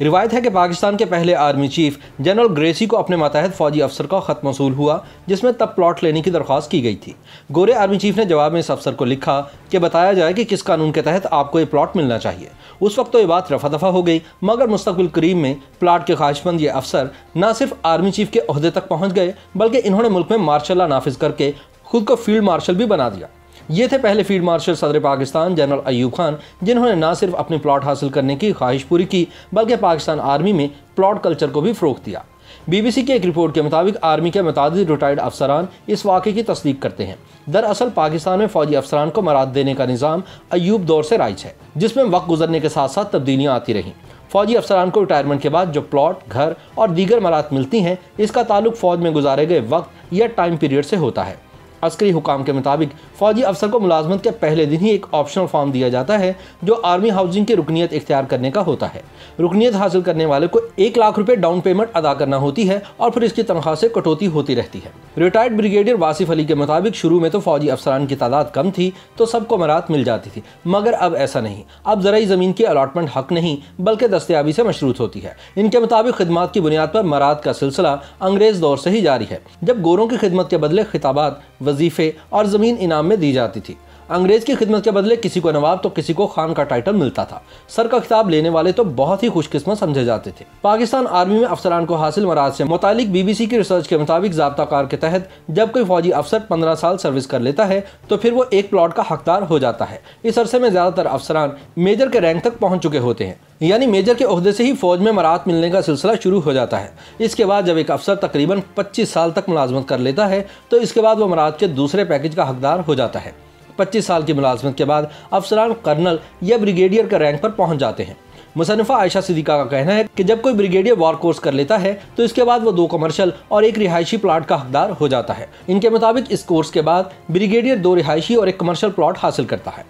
रिवायत है कि पाकिस्तान के पहले आर्मी चीफ जनरल ग्रेसी को अपने मातहत फौजी अफसर का खत मौसूल हुआ, जिसमें तब प्लॉट लेने की दरख्वास्त की गई थी। गोरे आर्मी चीफ ने जवाब में इस अफसर को लिखा कि बताया जाए कि किस कानून के तहत आपको ये प्लॉट मिलना चाहिए। उस वक्त तो ये बात रफा दफा हो गई, मगर मुस्तकबिल करीब में प्लाट के ख्वाहिशमंद ये अफसर न सिर्फ आर्मी चीफ के ओहदे तक पहुँच गए, बल्कि इन्होंने मुल्क में मार्शल लॉ नाफिज करके खुद को फील्ड मार्शल भी बना दिया। ये थे पहले फील्ड मार्शल सदर पाकिस्तान जनरल अयूब खान, जिन्होंने न सिर्फ अपनी प्लॉट हासिल करने की ख्वाहिश पूरी की, बल्कि पाकिस्तान आर्मी में प्लॉट कल्चर को भी फ़रोग़ दिया। BBC की एक रिपोर्ट के मुताबिक आर्मी के मुतादिद रिटायर्ड अफसरान इस वाक़े की तस्दीक करते हैं। दरअसल पाकिस्तान में फ़ौजी अफसरान को मराद देने का निज़ाम अयूब दौर से राइज है, जिसमें वक्त गुजरने के साथ साथ तब्दीलियाँ आती रहीं। फ़ौजी अफसरान को रिटायरमेंट के बाद जो प्लॉट, घर और दीगर मराद मिलती हैं, इसका ताल्लुक फ़ौज में गुजारे गए वक्त या टाइम पीरियड से होता है। अस्करी हुकाम के मुताबिक फ़ौजी अफसर को मुलाजमत के पहले दिन ही एक ऑप्शनल फॉर्म दिया जाता है, जो आर्मी हाउसिंग की रुकनीत इख्तियार करने का होता है। रुकनीत हासिल करने वाले को 1 लाख रुपए डाउन पेमेंट अदा करना होती है और फिर इसकी तनख्वाह से कटौती होती रहती है। रिटायर्ड ब्रिगेडियर वासिफ अली के मुताबिक शुरू में तो फ़ौजी अफसरान की तादाद कम थी, तो सबको मराद मिल जाती थी, मगर अब ऐसा नहीं। अब ज़राई ज़मीन की अलाटमेंट हक नहीं बल्कि दस्तयाबी से मशरूत होती है। इनके मुताबिक खिदमत की बुनियाद पर मराद का सिलसिला अंग्रेज़ दौर से ही जारी है, जब गोरों की खिदमत के बदले खिताबात, वजीफे और ज़मीन इनाम में दी जाती थी। अंग्रेज़ की खिदमत के बदले किसी को नवाब तो किसी को खान का टाइटल मिलता था। सर का खिताब लेने वाले तो बहुत ही खुशकिस्मत समझे जाते थे। पाकिस्तान आर्मी में अफसरान को हासिल मराद से मुतालिक BBC की रिसर्च के मुताबिक ज़ाब्ता-कार के तहत जब कोई फौजी अफसर 15 साल सर्विस कर लेता है, तो फिर वो एक प्लॉट का हकदार हो जाता है। इस अरसे में ज़्यादातर अफसरान मेजर के रैंक तक पहुँच चुके होते हैं, यानी मेजर के ओहदे से ही फौज में मराद मिलने का सिलसिला शुरू हो जाता है। इसके बाद जब एक अफसर तकरीबन 25 साल तक मुलाजमत कर लेता है, तो इसके बाद वो मराद के दूसरे पैकेज का हकदार हो जाता है। 25 साल की मुलाजमत के बाद अफसरान कर्नल या ब्रिगेडियर के रैंक पर पहुंच जाते हैं। मुसन्निफा आयशा सिद्दीका का कहना है कि जब कोई ब्रिगेडियर वार कोर्स कर लेता है, तो इसके बाद वो 2 कमर्शियल और 1 रिहायशी प्लाट का हकदार हो जाता है। इनके मुताबिक इस कोर्स के बाद ब्रिगेडियर 2 रिहायशी और 1 कमर्शियल प्लाट हासिल करता है।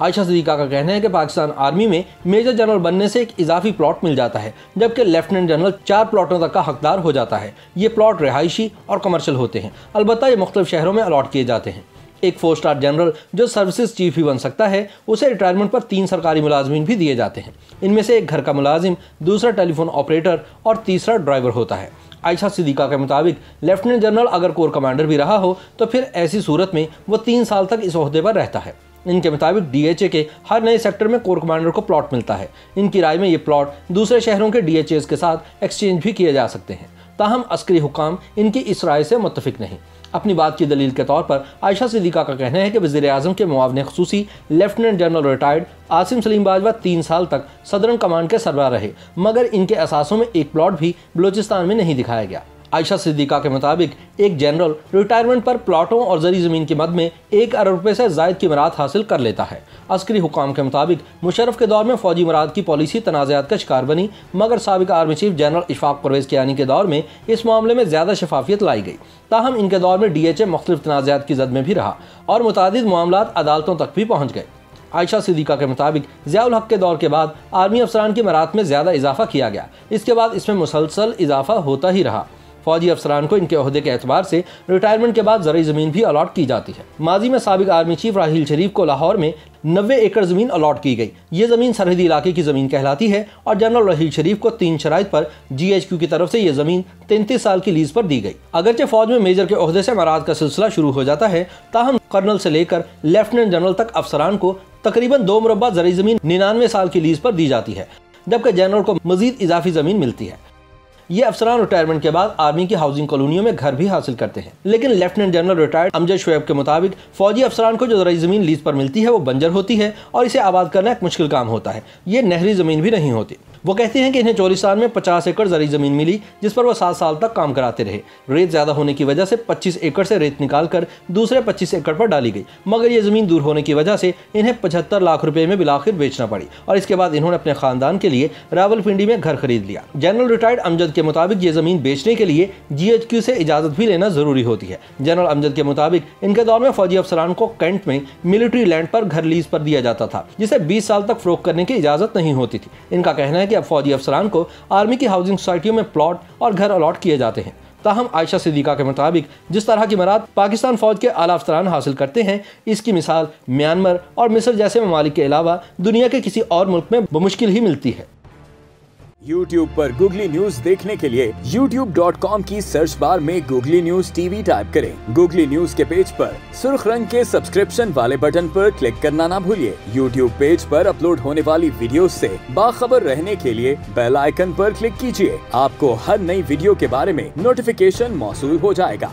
आयशा सिद्दीका का कहना है कि पाकिस्तान आर्मी में मेजर जनरल बनने से एक इजाफी प्लॉट मिल जाता है, जबकि लेफ्टिनेंट जनरल 4 प्लॉटों तक का हकदार हो जाता है। ये प्लॉट रिहायशी और कमर्शियल होते हैं, अलबत्ता ये मुख्तलिफ शहरों में अलॉट किए जाते हैं। एक 4 स्टार जनरल जो सर्विसेज चीफ भी बन सकता है, उसे रिटायरमेंट पर 3 सरकारी मुलाजमीन भी दिए जाते हैं। इनमें से एक घर का मुलाजिम, दूसरा टेलीफोन ऑपरेटर और तीसरा ड्राइवर होता है। आयशा सिद्दीका के मुताबिक लेफ्टिनेंट जनरल अगर कोर कमांडर भी रहा हो, तो फिर ऐसी सूरत में वो 3 साल तक इस ओहदे पर रहता है। इनके मुताबिक DHA के हर नए सेक्टर में कोर कमांडर को प्लॉट मिलता है। इनकी राय में ये प्लॉट दूसरे शहरों के DHAs के साथ एक्सचेंज भी किए जा सकते हैं। ताहम अस्करी हुकाम इनकी इस राय से मुत्तफिक नहीं। अपनी बात की दलील के तौर पर आयशा सिद्दीका का कहना है कि वज़ीर-ए-आज़म के मुआविन ख़ुसूसी lieutenant general retired Asim Salim Bajwa 3 साल तक सदरन कमान के सरबराह रहे, मगर इनके असासों में एक प्लॉट भी बलूचिस्तान में नहीं दिखाया गया। आयशा सिद्दीका के मुताबिक एक जनरल रिटायरमेंट पर प्लॉटों और जरी ज़मीन की मद में 1 अरब रुपये से ज़ायद की मराद हासिल कर लेता है। अस्करी हुकाम के मुताबिक मुशर्रफ के दौर में फ़ौजी मराद की पॉलिसी तनाज़ात का शिकार बनी, मगर साबिक़ army chief general Ishfaq Parvez Kayani के दौर में इस मामले में ज़्यादा शफाफियत लाई गई। ताहम इनके दौर में DHA मुख्तलिफ तनाज़ात की जद में भी रहा और मुतादिद मामलात अदालतों तक भी पहुँच गए। आयशा सिद्दीका के मुताबिक ज़ियाउल हक के दौर के बाद आर्मी अफसरान की मराद में ज़्यादा इजाफा किया गया। इसके बाद इसमें मुसलसल इजाफा होता ही रहा। फौजी अफसरान को इनके ओहदे के एतबार से रिटायरमेंट के बाद ज़राई ज़मीन भी अलॉट की जाती है। माजी में साबिक़ आर्मी चीफ राहील शरीफ को लाहौर में 90 एकड़ ज़मीन अलॉट की गई। ये ज़मीन सरहदी इलाके की ज़मीन कहलाती है और जनरल राहील शरीफ को 3 शराइत पर GHQ की तरफ से ये ज़मीन 33 साल की लीज पर दी गई। अगरचे फौज में मेजर के ओहदे से मराद का सिलसिला शुरू हो जाता है, ताहम कर्नल से लेकर लेफ्टिनेंट जनरल तक अफसरान को तकरीबन 2 मुरब्बा ज़राई ज़मीन 99 साल की लीज पर दी जाती है, जबकि जनरल को मजीद इजाफी ज़मीन मिलती है। ये अफसरान रिटायरमेंट के बाद आर्मी की हाउसिंग कॉलोनियों में घर भी हासिल करते हैं। लेकिन lieutenant general retired Amjad Shoaib के मुताबिक फौजी अफसरान को जो ज़राई ज़मीन लीज पर मिलती है वो बंजर होती है और इसे आबाद करना एक मुश्किल काम होता है। ये नहरी ज़मीन भी नहीं होती। वो कहते हैं कि इन्हें चोलिस्तान में 50 एकड़ ज़राई ज़मीन मिली, जिस पर वो 7 साल तक काम कराते रहे। रेत ज़्यादा होने की वजह से 25 एकड़ से रेत निकाल कर दूसरे 25 एकड़ पर डाली गई, मगर ये ज़मीन दूर होने की वजह से इन्हें 75 लाख रुपए में बिलाखिर बेचना पड़ी और इसके बाद इन्होंने अपने खानदान के लिए रावलपिंडी में घर खरीद लिया। जनरल रिटायर्ड अमजद के मुताबिक ये ज़मीन बेचने के लिए GHQ से इजाज़त भी लेना ज़रूरी होती है। जनरल अमजद के मुताबिक इनके दौर में फौजी अफसरान को कैंट में मिलिट्री लैंड पर घर लीज पर दिया जाता था, जिसे 20 साल तक फ़रोख्त करने की इजाज़त नहीं होती थी। इनका कहना है कि अब फौजी अफसरान को आर्मी की हाउसिंग सोसाइटियों में प्लॉट और घर अलॉट किए जाते हैं। ताहम आयशा सिद्दीका के मुताबिक जिस तरह की मराद पाकिस्तान फौज के आला अफसरान हासिल करते हैं, इसकी मिसाल म्यांमार और मिस्र जैसे ममालिक के अलावा दुनिया के किसी और मुल्क में बमुश्किल ही मिलती है। YouTube पर गूगली न्यूज देखने के लिए youtube.com की सर्च बार में गूगली न्यूज टीवी टाइप करें। गूगली न्यूज के पेज पर सुर्ख रंग के सब्सक्रिप्शन वाले बटन पर क्लिक करना ना भूलिए। YouTube पेज पर अपलोड होने वाली वीडियोस से बाखबर रहने के लिए बेल आइकन पर क्लिक कीजिए। आपको हर नई वीडियो के बारे में नोटिफिकेशन मौसूल हो जाएगा।